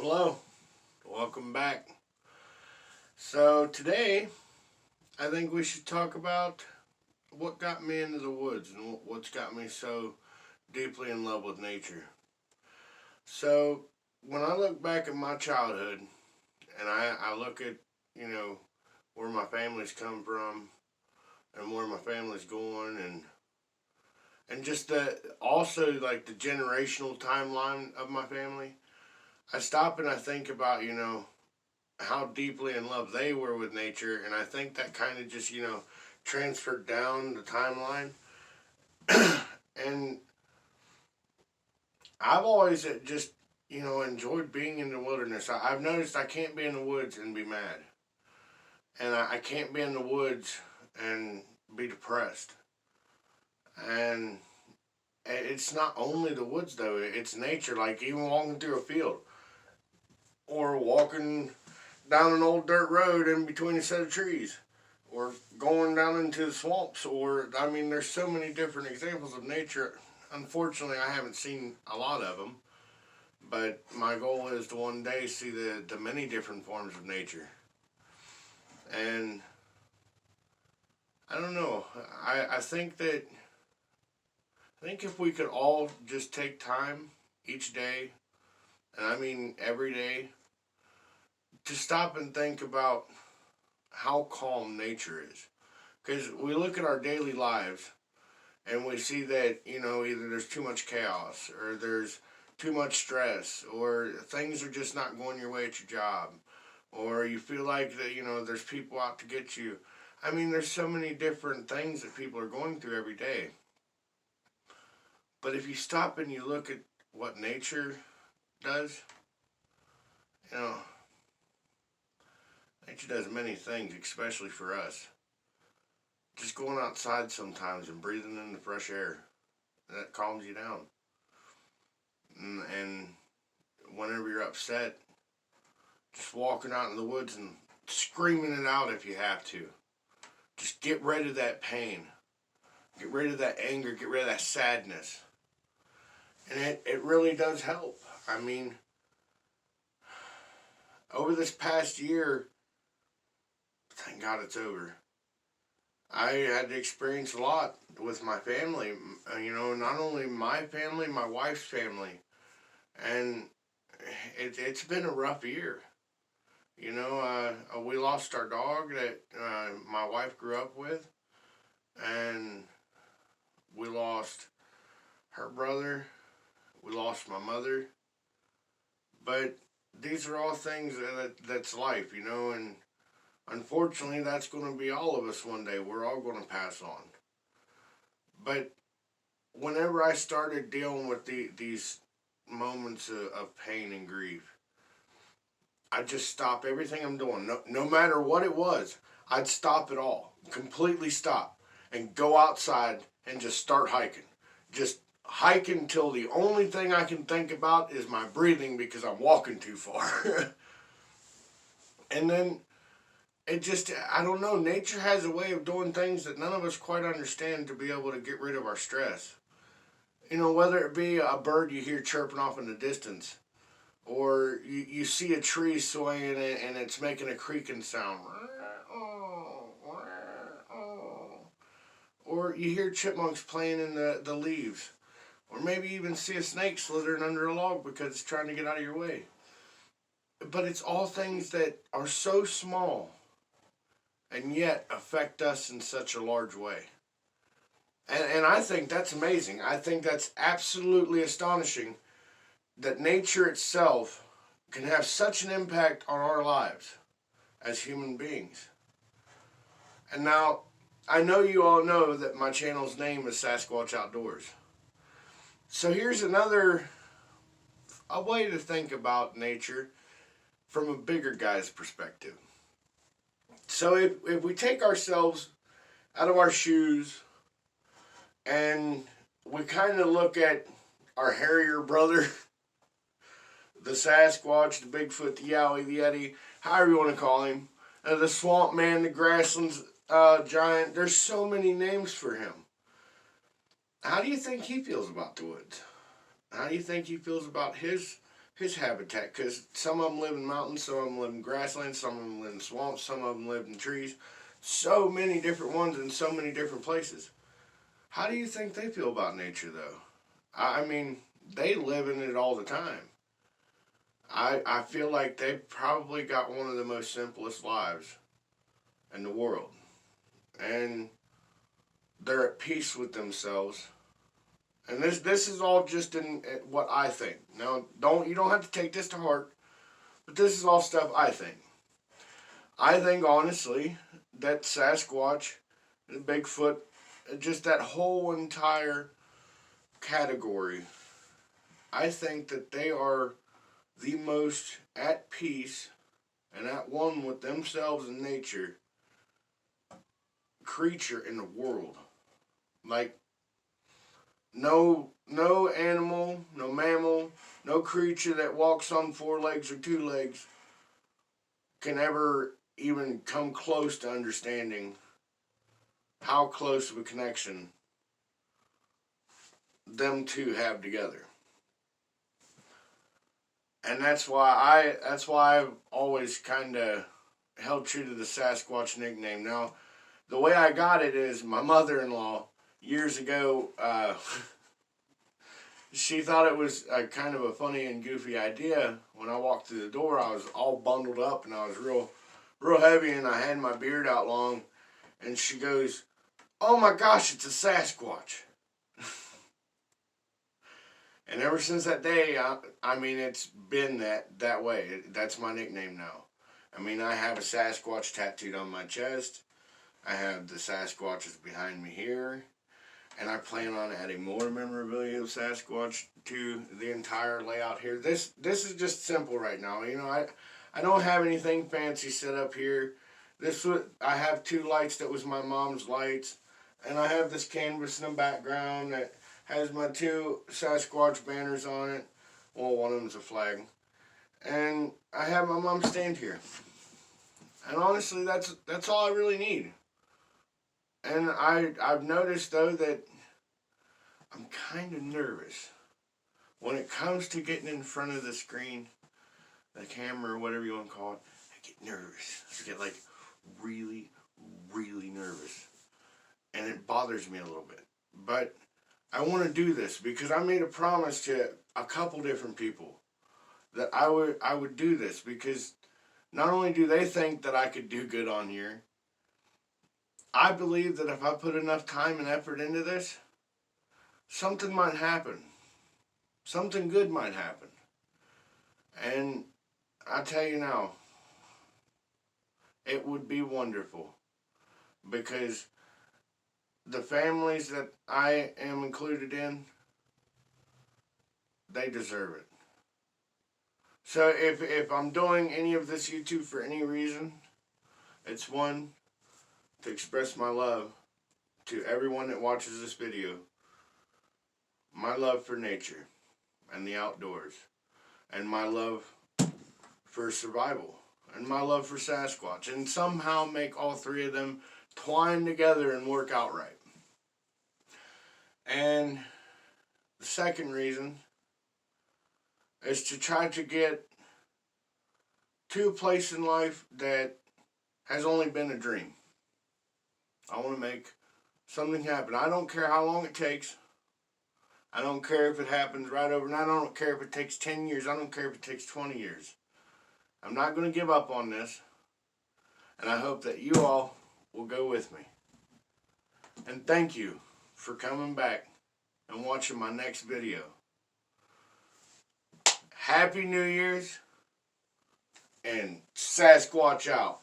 Hello, welcome back. So, today I think we should talk about what got me into the woods and what's got me so deeply in love with nature. So, when I look back at my childhood and I look at, you know, where my family's come from and where my family's going and just the also like the generational timeline of my family, I stop and I think about, how deeply in love they were with nature, and I think that kind of just transferred down the timeline. And I've always just enjoyed being in the wilderness. I've noticed I can't be in the woods and be mad, and I can't be in the woods and be depressed. And it's not only the woods though; it's nature. Like even walking through a field or walking down an old dirt road in between a set of trees or going down into the swamps, or I mean there's so many different examples of nature. Unfortunately I haven't seen a lot of them, but my goal is to one day see the many different forms of nature. And I don't know, I think that I think if we could all just take time each day, and I mean every day, to stop and think about how calm nature is. Because we look at our daily lives and we see that, either there's too much chaos or there's too much stress or things are just not going your way at your job or you feel like that, there's people out to get you. I mean, there's so many different things that people are going through every day. But if you stop and you look at what nature does, you know, nature does many things, especially for us. Just going outside sometimes and breathing in the fresh air, that calms you down. And whenever you're upset, just walking out in the woods and screaming it out if you have to. Just get rid of that pain. Get rid of that anger. Get rid of that sadness. And it really does help. I mean, over this past year, thank God it's over. I had to experience a lot with my family. Not only my family, my wife's family. And it's been a rough year. We lost our dog that my wife grew up with, and we lost her brother. We lost my mother. But these are all things that's life, and unfortunately, that's going to be all of us one day. We're all going to pass on. But whenever I started dealing with these moments of pain and grief, I just stop everything I'm doing. No matter what it was, I'd stop it all. Completely stop. And go outside and just start hiking. Just hike until the only thing I can think about is my breathing because I'm walking too far. And then I don't know, nature has a way of doing things that none of us quite understand to be able to get rid of our stress. Whether it be a bird you hear chirping off in the distance, or you see a tree swaying and it's making a creaking sound. Or you hear chipmunks playing in the leaves. Or maybe even see a snake slithering under a log because it's trying to get out of your way. But it's all things that are so small and yet affect us in such a large way. And I think that's amazing. I think that's absolutely astonishing that nature itself can have such an impact on our lives as human beings. And now, I know you all know that my channel's name is Sasquatch Outdoors. So here's a way to think about nature from a bigger guy's perspective. So if we take ourselves out of our shoes and we kind of look at our hairier brother, the Sasquatch, the Bigfoot, the Yowie, the Yeti, however you want to call him, the Swamp Man, the Grasslands Giant, there's so many names for him. How do you think he feels about the woods? How do you think he feels about his his habitat, because some of them live in mountains, some of them live in grasslands, some of them live in swamps, some of them live in trees. So many different ones in so many different places. How do you think they feel about nature, though? I mean, they live in it all the time. I feel like they probably got one of the most simplest lives in the world. And they're at peace with themselves. And this is all just in what I think. Now, you don't have to take this to heart, but this is all stuff I think. I think honestly that Sasquatch, Bigfoot, just that whole entire category, I think that they are the most at peace and at one with themselves and nature creature in the world. Like, no animal, no mammal, no creature that walks on four legs or two legs can ever even come close to understanding how close of a connection them two have together. And that's why I've always kind of held true to the Sasquatch nickname. Now, the way I got it is my mother-in-law years ago. She thought it was a kind of a funny and goofy idea. When I walked through the door, I was all bundled up and I was real heavy, and I had my beard out long. And she goes, "Oh my gosh, it's a Sasquatch." And ever since that day, I mean, it's been that way. That's my nickname now. I mean, I have a Sasquatch tattooed on my chest. I have the Sasquatches behind me here. And I plan on adding more memorabilia of Sasquatch to the entire layout here. This is just simple right now. You know, I don't have anything fancy set up here. I have two lights that was my mom's lights. And I have this canvas in the background that has my two Sasquatch banners on it. Well, one of them's a flag. And I have my mom stand here. And honestly, that's all I really need. And I've noticed, though, that I'm kind of nervous when it comes to getting in front of the screen, the camera, or whatever you want to call it. I get nervous. I get, like, really, really nervous. And it bothers me a little bit. But I want to do this because I made a promise to a couple different people that I would do this, because not only do they think that I could do good on here, I believe that if I put enough time and effort into this, something might happen. Something good might happen. And I tell you now, it would be wonderful, because the families that I am included in, they deserve it. So if I'm doing any of this YouTube for any reason, it's one, to express my love to everyone that watches this video. My love for nature and the outdoors, and my love for survival, and my love for Sasquatch, and somehow make all three of them twine together and work out right. And the second reason is to try to get to a place in life that has only been a dream. I want to make something happen. I don't care how long it takes. I don't care if it happens right overnight. I don't care if it takes 10 years. I don't care if it takes 20 years. I'm not going to give up on this. And I hope that you all will go with me. And thank you for coming back and watching my next video. Happy New Year's, and Sasquatch out.